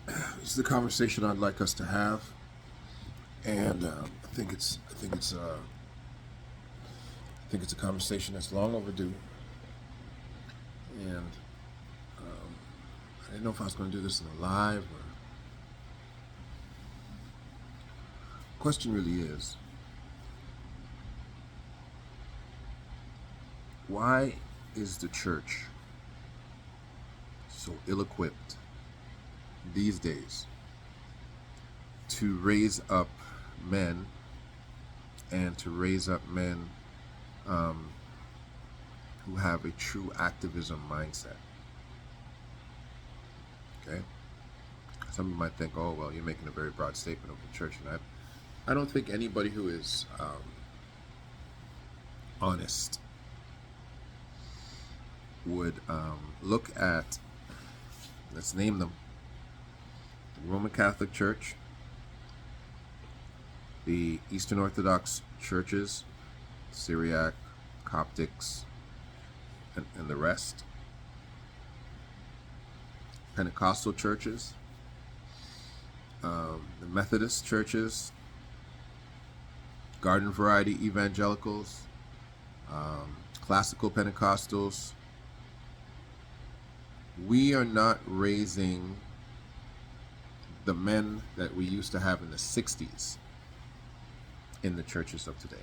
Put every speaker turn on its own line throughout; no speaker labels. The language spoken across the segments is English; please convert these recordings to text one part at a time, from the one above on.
This is the conversation I'd like us to have, and I think it's a conversation that's long overdue. And I didn't know if I was going to do this in a live or. Question really is, why is the church so ill-equipped these days to raise up men and to raise up men um, who have a true activism mindset? Okay, some of you might think, "Oh, well, you're making a very broad statement of the church," and I don't think anybody who is honest would look at, let's name them, the Roman Catholic Church, the Eastern Orthodox churches, Syriac, Coptics, and the rest, Pentecostal churches, the Methodist churches, garden variety evangelicals, classical Pentecostals. We are not raising the men that we used to have in the 60s in the churches of today.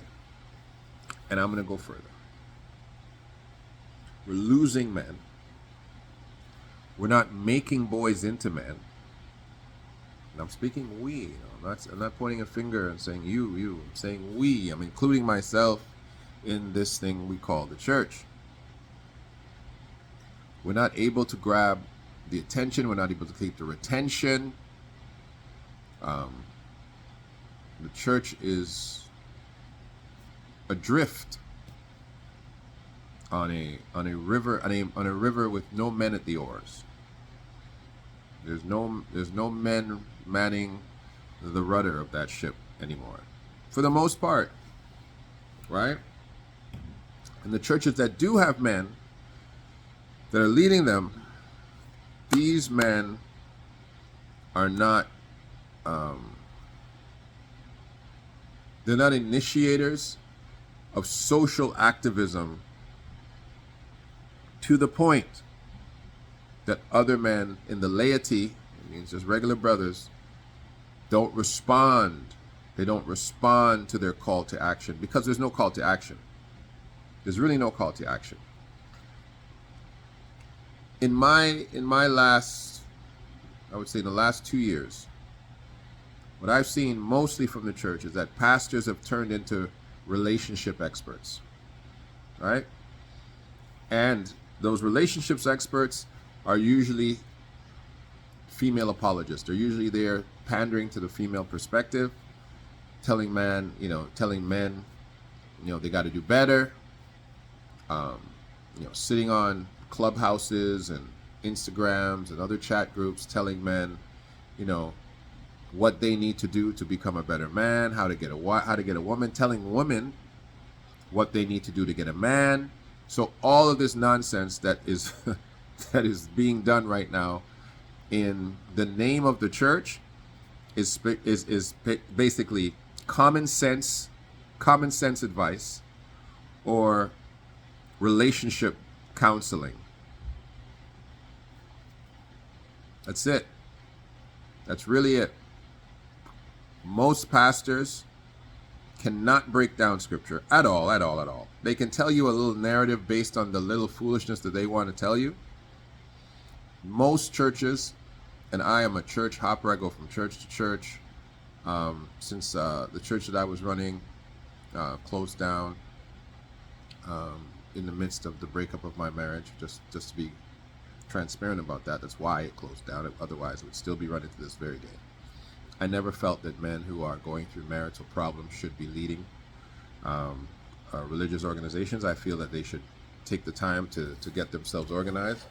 And I'm going to go further. We're losing men. We're not making boys into men. And I'm speaking we. I'm not pointing a finger and saying you. I'm saying we. I'm including myself in this thing we call the church. We're not able to grab the attention. We're not able to keep the retention. The church is adrift on a river with no men at the oars. There's no men manning the rudder of that ship anymore, for the most part, right? And the churches that do have men that are leading them, these men are not they're not initiators of social activism to the point that other men in the laity, it means just regular brothers, don't respond. They don't respond to their call to action because there's no call to action. There's really no call to action. In my last, I would say in the last 2 years, what I've seen mostly from the church is that pastors have turned into relationship experts, right? And those relationships experts are usually female apologists. They're usually there pandering to the female perspective, telling men, they got to do better. Sitting on clubhouses and Instagrams and other chat groups, telling men, what they need to do to become a better man, how to get a woman, telling women what they need to do to get a man. So all of this nonsense that is that is being done right now in the name of the church is basically common sense advice or relationship counseling. That's it. That's really it. Most pastors cannot break down scripture at all. They can tell you a little narrative based on the little foolishness that they want to tell you. Most churches, and I am a church hopper, I go from church to church. Since the church that I was running closed down in the midst of the breakup of my marriage, just to be transparent about that, that's why it closed down. Otherwise, it would still be running to this very day. I never felt that men who are going through marital problems should be leading religious organizations. I feel that they should take the time to get themselves organized.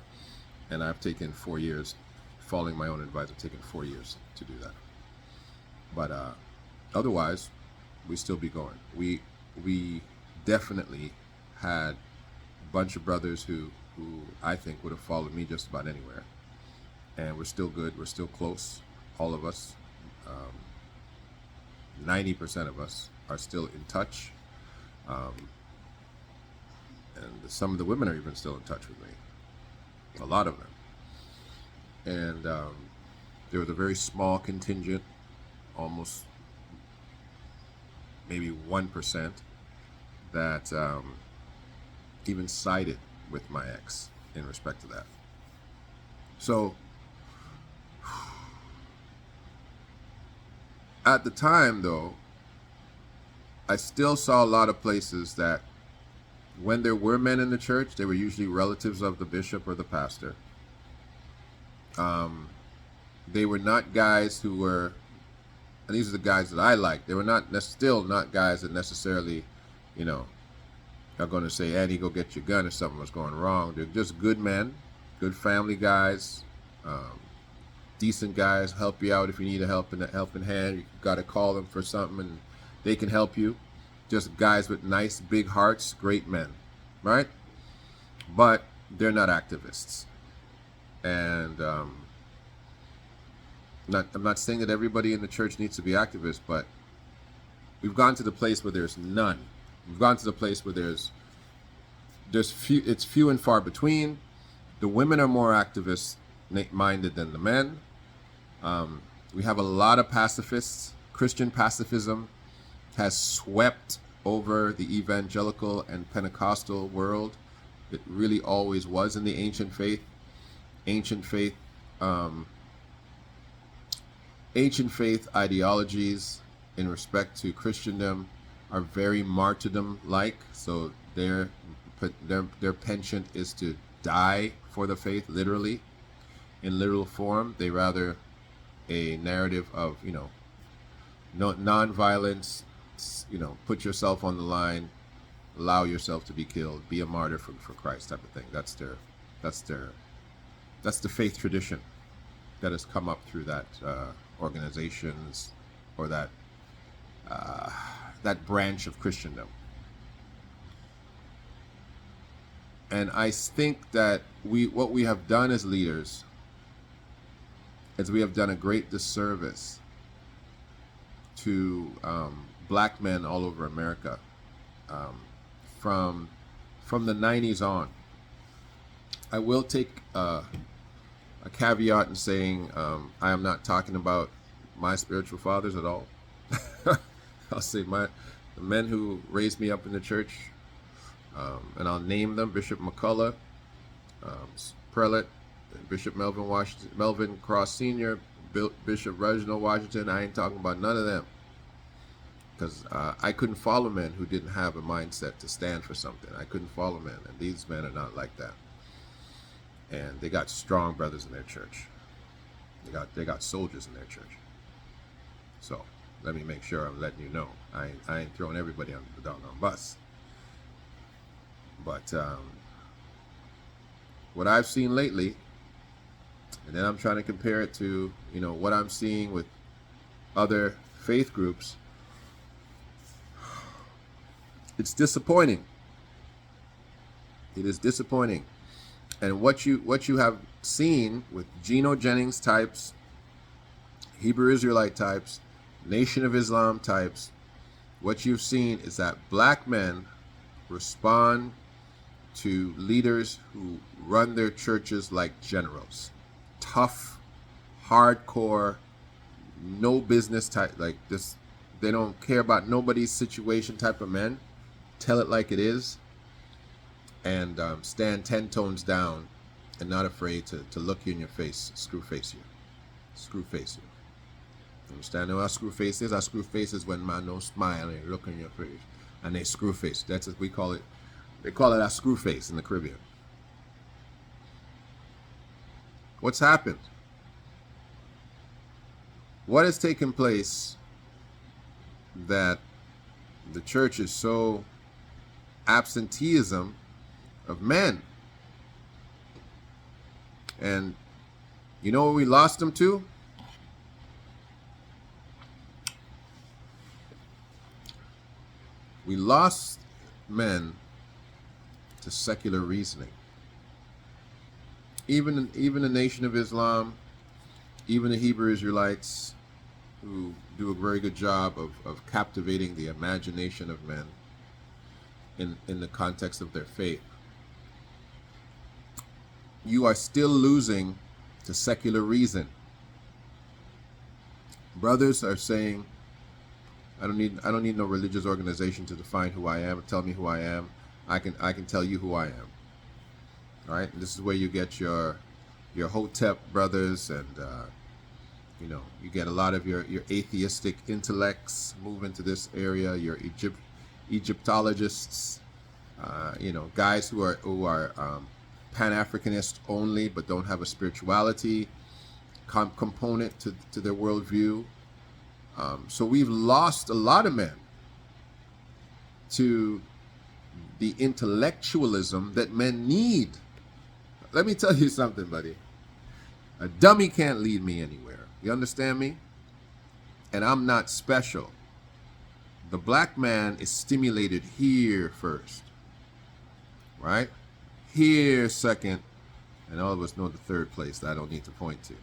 And I've taken 4 years, following my own advice, I've taken 4 years to do that. But otherwise, we still be going. We definitely had a bunch of brothers who I think would have followed me just about anywhere. and we're still good. We're still close, all of us. 90% of us are still in touch, um, and some of the women are even still in touch with me. A lot of them, and there was a very small contingent, almost maybe 1%, that even sided with my ex in respect to that. So at the time, though, I still saw a lot of places that when there were men in the church, they were usually relatives of the bishop or the pastor. They were not guys who were, and these are the guys that I like. They were still not guys that necessarily, are going to say, Andy, go get your gun if something was going wrong. They're just good men, good family guys, decent guys, help you out if you need a helping hand. You got to call them for something and they can help you. Just guys with nice big hearts, great men, right? But they're not activists. And I'm not saying that everybody in the church needs to be activists, but we've gone to the place where there's none. We've gone to the place where there's few. It's few and far between. The women are more activist minded than the men. We have a lot of pacifists. Christian pacifism has swept over the evangelical and Pentecostal world. It really always was in the ancient faith. Ancient faith ideologies in respect to Christendom are very martyrdom-like. So their penchant is to die for the faith, literally, in literal form. They rather a narrative of non-violence. Put yourself on the line, allow yourself to be killed, be a martyr for Christ, type of thing. That's the faith tradition that has come up through that organizations or that branch of Christendom. And I think that what we have done as leaders is we have done a great disservice to black men all over America from the 90s on. I will take a caveat in saying I am not talking about my spiritual fathers at all. I'll say the men who raised me up in the church, and I'll name them: Bishop McCullough, Prelate, Bishop Melvin Cross Sr., Bishop Reginald Washington. I ain't talking about none of them, because I couldn't follow men who didn't have a mindset to stand for something. I couldn't follow men, and these men are not like that. And they got strong brothers in their church. They got soldiers in their church. So let me make sure I'm letting you know. I ain't throwing everybody under the doggone bus. But what I've seen lately, and then I'm trying to compare it to what I'm seeing with other faith groups, it's disappointing. It is disappointing. And what you have seen with Geno Jennings types, Hebrew Israelite types, Nation of Islam types, what you've seen is that black men respond to leaders who run their churches like generals. Tough, hardcore, no business type, like this. They don't care about nobody's situation type of men. Tell it like it is. And stand 10 tones down and not afraid to look you in your face, screw face you. Understand how a screw face is? A screw face is when man don't smile and look in your face. And they screw face. That's what we call it. They call it a screw face in the Caribbean. What's happened? What has taken place that the church is so absenteeism of men? And you know where we lost them to? We lost men to secular reasoning. Even the Nation of Islam, Even the Hebrew Israelites, who do a very good job of captivating the imagination of men in the context of their faith, you are still losing to secular reason. Brothers are saying, I don't need no religious organization to define who I am, tell me who I am. I can tell you who I am. All right? And this is where you get your Hotep brothers, and you get a lot of your atheistic intellects move into this area, your Egyptologists, guys who are Pan-Africanist only, but don't have a spirituality component to their worldview. So we've lost a lot of men to the intellectualism that men need. Let me tell you something, buddy. A dummy can't lead me anywhere. You understand me? And I'm not special. The black man is stimulated here first, right? Here second, and all of us know the third place that I don't need to point to.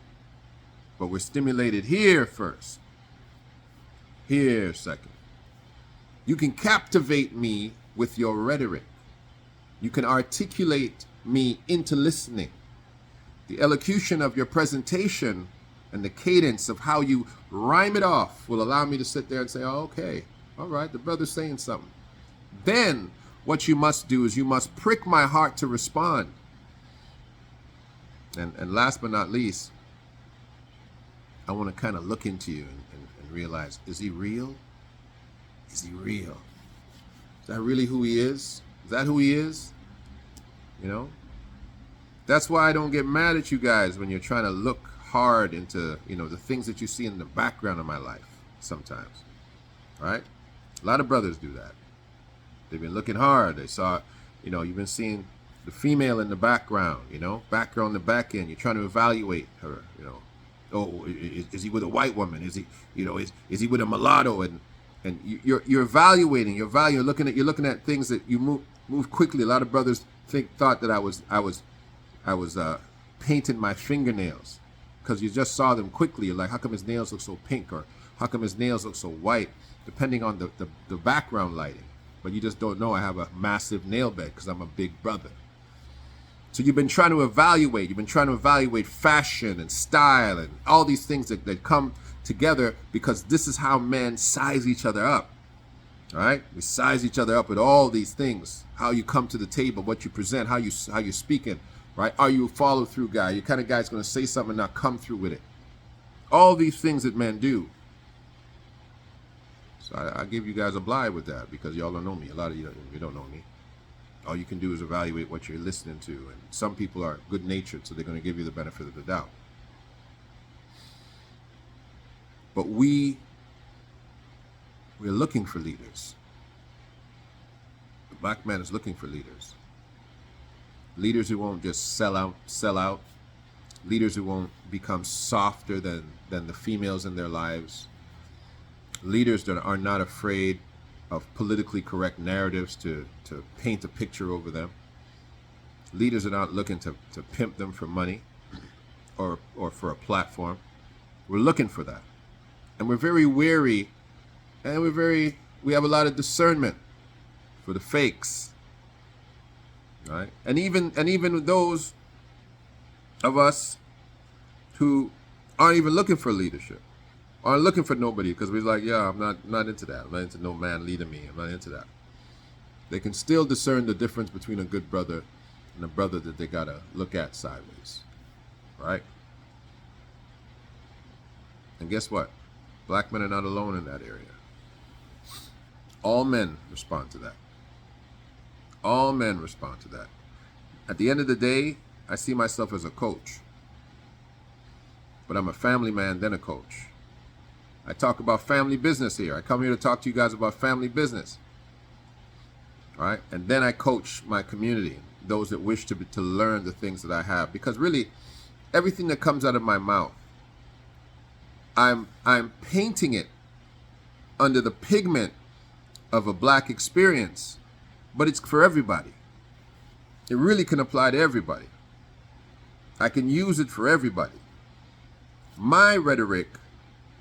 But we're stimulated here first, here second. You can captivate me with your rhetoric. You can articulate me into listening. The elocution of your presentation and the cadence of how you rhyme it off will allow me to sit there and say, oh, okay, all right, the brother's saying something. Then what you must do is you must prick my heart to respond. And last but not least, I want to kind of look into you and realize, is he real? Is he real? Is that really who he is? Is that who he is? That's why I don't get mad at you guys when you're trying to look hard into, the things that you see in the background of my life sometimes. All right? A lot of brothers do that. They've been looking hard. They saw, you've been seeing the female in the background, back girl on the back end. You're trying to evaluate her, Oh, is he with a white woman? Is he, is he with a mulatto? And you're evaluating. You're looking at things that you move quickly. A lot of brothers thought that I was painting my fingernails because you just saw them quickly. You're like, how come his nails look so pink, or how come his nails look so white? Depending on the background lighting. But you just don't know I have a massive nail bed because I'm a big brother. So you've been trying to evaluate. You've been trying to evaluate fashion and style and all these things that come together, because this is how men size each other up. All right? We size each other up with all these things. How you come to the table, what you present, how you're speaking, right? Are you a follow-through guy? You're kind of guy that's going to say something and not come through with it. All these things that men do. So I give you guys a blind with that, because y'all don't know me. A lot of you don't know me. All you can do is evaluate what you're listening to. And some people are good-natured, so they're going to give you the benefit of the doubt. But we're looking for leaders. The black man is looking for leaders. Leaders who won't just sell out. Leaders who won't become softer than the females in their lives. Leaders that are not afraid of politically correct narratives to paint a picture over them. Leaders are not looking to pimp them for money or for a platform. We're looking for that. And we're very wary, and we have a lot of discernment for the fakes. Right? And even those of us who aren't even looking for leadership, aren't looking for nobody, because we're like, yeah, I'm not into that. I'm not into no man leading me. I'm not into that. They can still discern the difference between a good brother and a brother that they gotta look at sideways. Right? And guess what? Black men are not alone in that area. All men respond to that. All men respond to that. At the end of the day, I see myself as a coach. But I'm a family man, then a coach. I talk about family business here. I come here to talk to you guys about family business. All right? And then I coach my community, those that wish to learn the things that I have. Because really, everything that comes out of my mouth, I'm painting it under the pigment of a black experience, but it's for everybody. It really can apply to everybody. I can use it for everybody. My rhetoric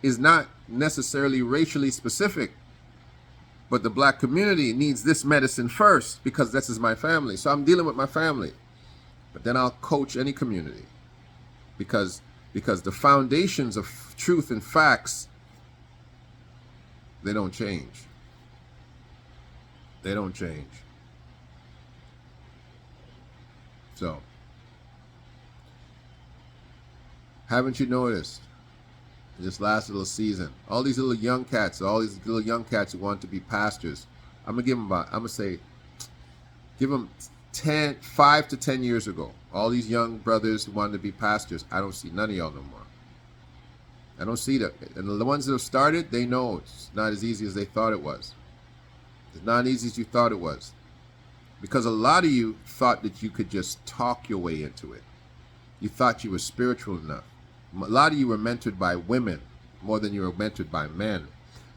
is not necessarily racially specific, but the black community needs this medicine first because this is my family. So I'm dealing with my family. But then I'll coach any community because the foundations of truth and facts, they don't change. They don't change. So, haven't you noticed this last little season, all these little young cats who want to be pastors, I'm gonna say, give them 5 to 10 years ago, all these young brothers who wanted to be pastors, I don't see none of y'all no more. I don't see that. And the ones that have started, they know it's not as easy as they thought it was. It's not as easy as you thought it was. Because a lot of you thought that you could just talk your way into it. You thought you were spiritual enough. A lot of you were mentored by women more than you were mentored by men.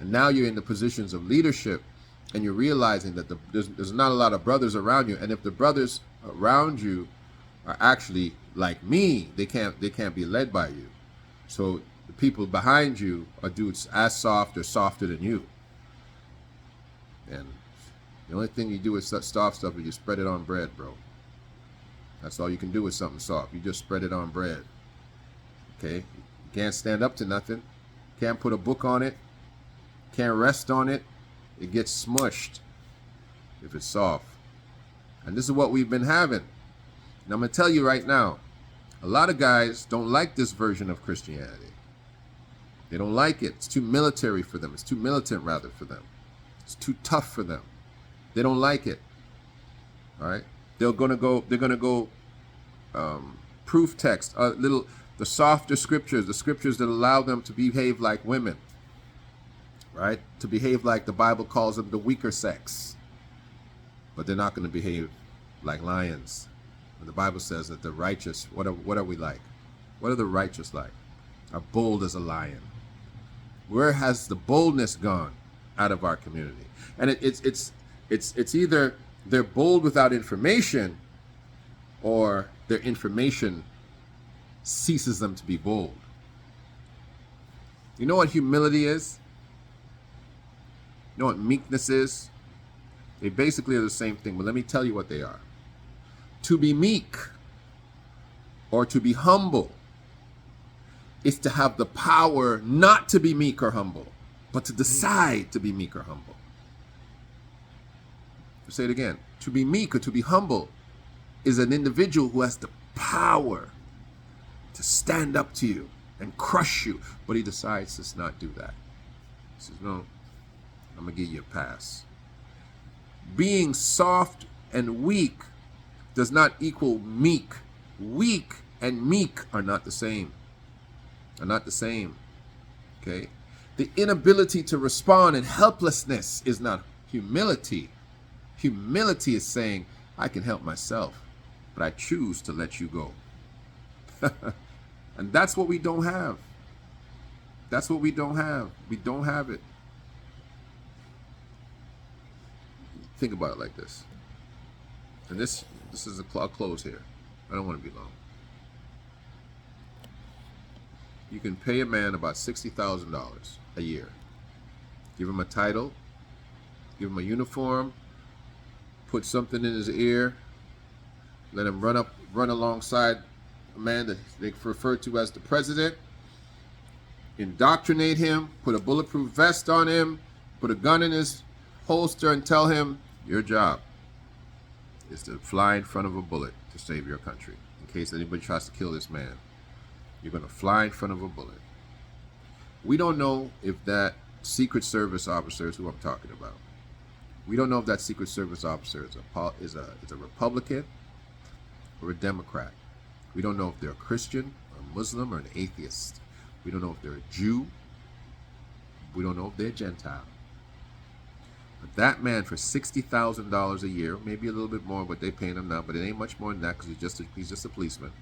And now you're in the positions of leadership and you're realizing that there's not a lot of brothers around you. And if the brothers around you are actually like me, they can't be led by you. So the people behind you are dudes as soft or softer than you. And the only thing you do with such soft stuff is you spread it on bread, bro. That's all you can do with something soft. You just spread it on bread. Okay? You can't stand up to nothing. Can't put a book on it. Can't rest on it. It gets smushed if it's soft. And this is what we've been having. And I'm going to tell you right now, a lot of guys don't like this version of Christianity. They don't like it. It's too military for them. It's too militant, rather, for them. It's too tough for them. They don't like it. All right? They're gonna go proof text, the softer scriptures, the scriptures that allow them to behave like women, right? To behave like the Bible calls them the weaker sex. But they're not going to behave like lions. And the Bible says that the righteous, what are we like? What are the righteous like? Are bold as a lion. Where has the boldness gone out of our community? And it's either they're bold without information, or their information ceases them to be bold. You know what humility is? You know what meekness is? They basically are the same thing, but let me tell you what they are. To be meek or to be humble is to have the power not to be meek or humble, but to decide to be meek or humble. I'll say it again. To be meek or to be humble is an individual who has the power to stand up to you and crush you, but he decides to not do that. He says, no, I'm going to give you a pass. Being soft and weak does not equal meek. Weak and meek are not the same. Are not the same. Okay? The inability to respond and helplessness is not humility. Humility is saying, I can help myself, but I choose to let you go. And that's what we don't have. That's what we don't have. We don't have it. Think about it like this. And this is I'll close here. I don't want to be long. You can pay a man about $60,000 a year. Give him a title, give him a uniform, put something in his ear, let him run alongside a man that they refer to as the president, indoctrinate him, put a bulletproof vest on him, put a gun in his holster and tell him, your job is to fly in front of a bullet to save your country. In case anybody tries to kill this man, you're going to fly in front of a bullet. We don't know if that Secret Service officer is who I'm talking about. We don't know if that Secret Service officer is a Republican or a Democrat. We don't know if they're a Christian, a Muslim, or an atheist. We don't know if they're a Jew. We don't know if they're a Gentile. But that man, for $60,000 a year, maybe a little bit more what they're paying him now, but it ain't much more than that because he's just a policeman.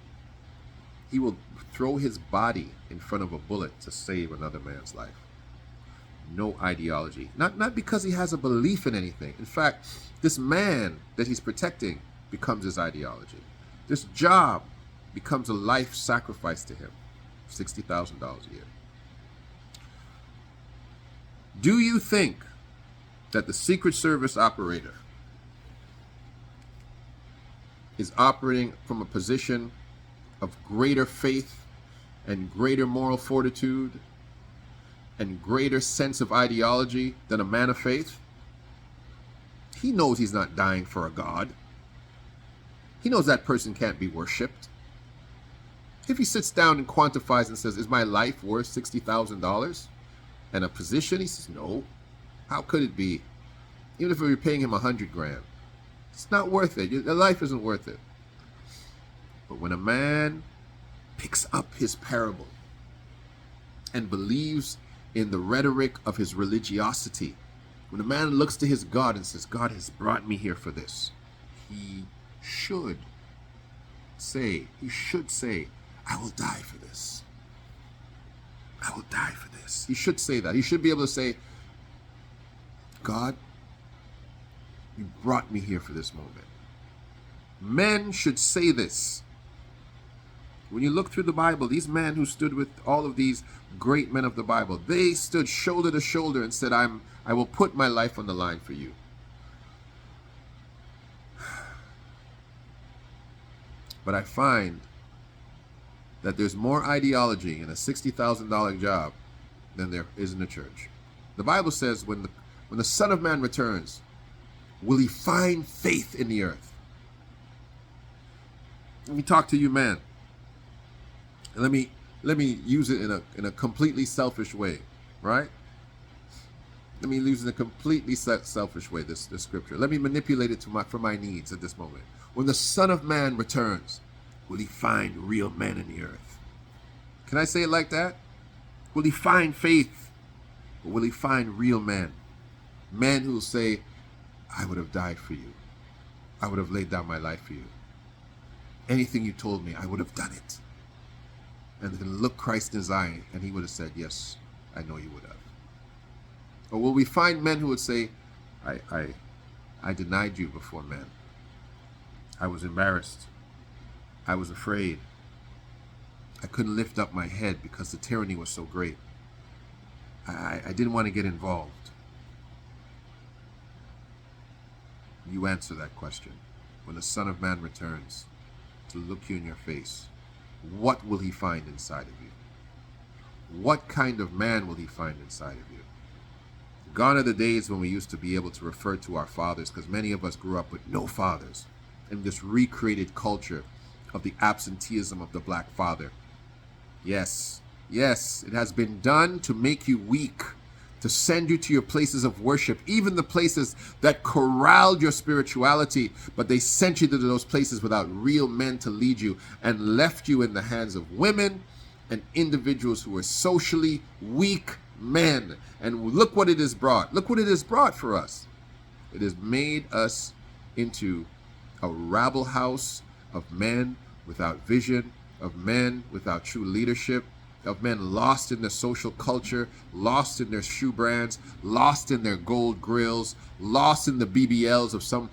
He will throw his body in front of a bullet to save another man's life. No ideology. Not because he has a belief in anything. In fact, this man that he's protecting becomes his ideology. This job becomes a life sacrifice to him. $60,000 a year. Do you think that the Secret Service operator is operating from a position of greater faith and greater moral fortitude and greater sense of ideology than a man of faith? He knows he's not dying for a God. He knows that person can't be worshipped. If he sits down and quantifies and says, is my life worth $60,000 and a position? He says, no. How could it be? Even if we were paying him $100,000, it's not worth it. Your life isn't worth it. But when a man picks up his parable and believes in the rhetoric of his religiosity, when a man looks to his God and says, God has brought me here for this, he should say, I will die for this. I will die for this. He should say that. He should be able to say, God, you brought me here for this moment. Men should say this. When you look through the Bible, these men who stood with all of these great men of the Bible, they stood shoulder to shoulder and said, I will put my life on the line for you. But I find that there's more ideology in a $60,000 job than there is in the church. The Bible says when the Son of Man returns, will he find faith in the earth? Let me talk to you, man. And let me use it in a completely selfish way, right? Let me use it in a completely selfish way, this scripture. Let me manipulate it for my needs at this moment. When the Son of Man returns, will he find real men in the earth? Can I say it like that? Will he find faith? Or will he find real men? Men who will say, I would have died for you. I would have laid down my life for you. Anything you told me, I would have done it. And then look Christ in his eye, and he would have said, yes, I know you would have. Or will we find men who would say, I denied you before men. I was embarrassed. I was afraid. I couldn't lift up my head because the tyranny was so great. I didn't want to get involved. You answer that question. When the Son of Man returns to look you in your face, what will he find inside of you? What kind of man will he find inside of you? Gone are the days when we used to be able to refer to our fathers, because many of us grew up with no fathers, in this recreated culture of the absenteeism of the black father. Yes, it has been done to make you weak, to send you to your places of worship, even the places that corralled your spirituality, but they sent you to those places without real men to lead you and left you in the hands of women and individuals who were socially weak men. And look what it has brought. Look what it has brought for us. It has made us into a rabble house of men without vision, of men without true leadership, of men lost in their social culture, lost in their shoe brands, lost in their gold grills, lost in the BBLs of some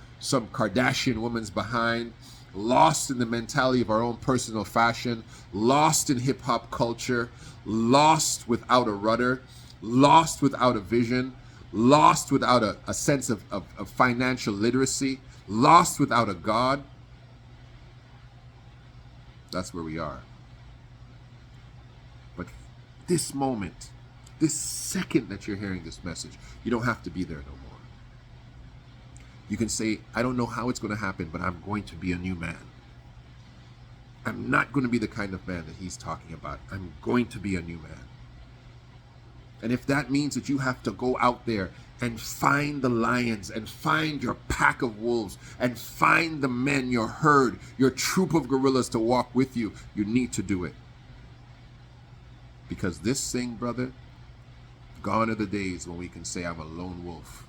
Kardashian woman's behind, lost in the mentality of our own personal fashion, lost in hip-hop culture, lost without a rudder, lost without a vision, lost without a sense of financial literacy, lost without a God. That's where we are. But this moment, this second that you're hearing this message, you don't have to be there no more. You can say, I don't know how it's going to happen, but I'm going to be a new man. I'm not going to be the kind of man that he's talking about. I'm going to be a new man. And if that means that you have to go out there and find the lions and find your pack of wolves and find the men, your herd, your troop of gorillas to walk with you, you need to do it. Because this thing, brother, gone are the days when we can say I'm a lone wolf.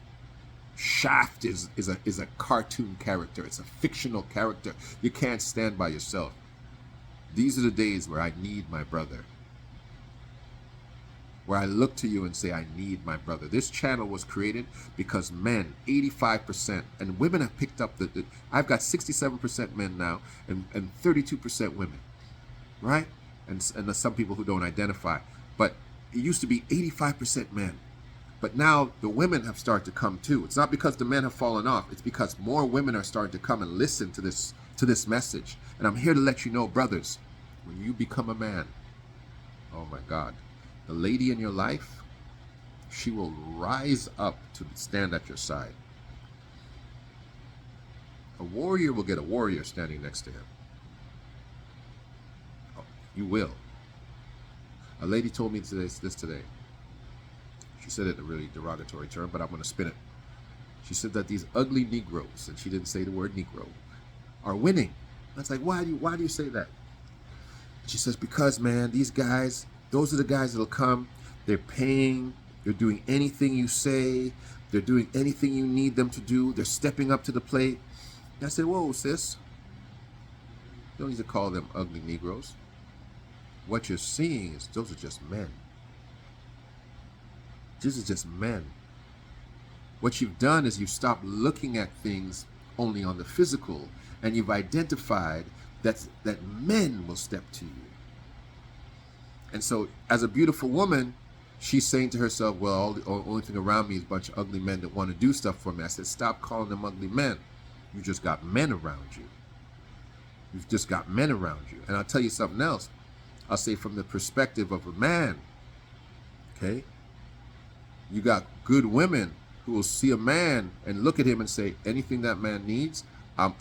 Shaft is a cartoon character. It's a fictional character. You can't stand by yourself. These are the days where I need my brother. Where I look to you and say, I need my brother. This channel was created because men, 85%, and women have picked up I've got 67% men now and 32% women, right? and there's some people who don't identify. But it used to be 85% men. But now the women have started to come too. It's not because the men have fallen off. It's because more women are starting to come and listen to this message. And I'm here to let you know, brothers, when you become a man, oh my God, the lady in your life, she will rise up to stand at your side. A warrior will get a warrior standing next to him. Oh, you will. A lady told me this today. She said it in a really derogatory term, but I'm going to spin it. She said that these ugly Negroes, and she didn't say the word Negro, are winning. I was like, why do you say that? She says, because, man, these guys, those are the guys that'll come. They're paying. They're doing anything you say. They're doing anything you need them to do. They're stepping up to the plate. And I said, whoa, sis. You don't need to call them ugly Negroes. What you're seeing is those are just men. This is just men. What you've done is you've stopped looking at things only on the physical, and you've identified that men will step to you. And so as a beautiful woman, she's saying to herself, well, the only thing around me is a bunch of ugly men that want to do stuff for me. I said, stop calling them ugly men. You just got men around you. You've just got men around you. And I'll tell you something else. I'll say from the perspective of a man, okay? You got good women who will see a man and look at him and say, anything that man needs, I'm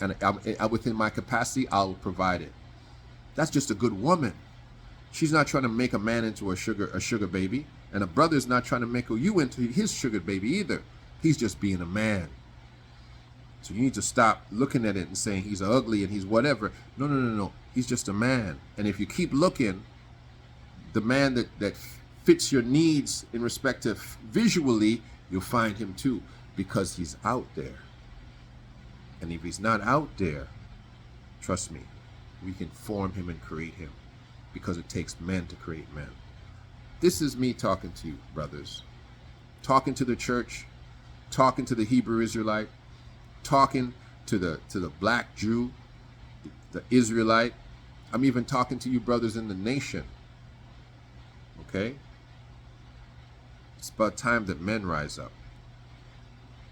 within my capacity, I'll provide it. That's just a good woman. She's not trying to make a man into a sugar baby, and a brother's not trying to make you into his sugar baby either. He's just being a man. So you need to stop looking at it and saying he's ugly and he's whatever. No. He's just a man. And if you keep looking, the man that fits your needs in respect to visually, you'll find him too, because he's out there. And if he's not out there, trust me, we can form him and create him, because it takes men to create men. This is me talking to you, brothers. Talking to the church, talking to the Hebrew Israelite, talking to the black Jew, the Israelite. I'm even talking to you brothers in the nation. Okay? It's about time that men rise up.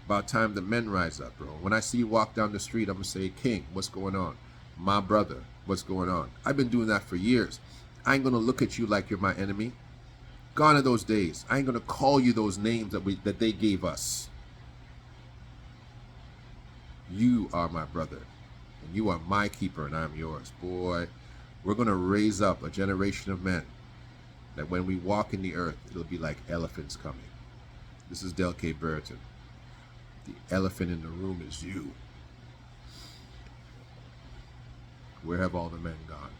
About time that men rise up, bro. When I see you walk down the street, I'm going to say, King, what's going on? My brother, what's going on? I've been doing that for years. I ain't going to look at you like you're my enemy. Gone are those days. I ain't going to call you those names that they gave us. You are my brother, and you are my keeper, and I'm yours. Boy, we're going to raise up a generation of men that when we walk in the earth, it'll be like elephants coming. This is Del K. Burton. The elephant in the room is you. Where have all the men gone?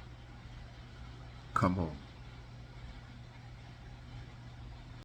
Come home.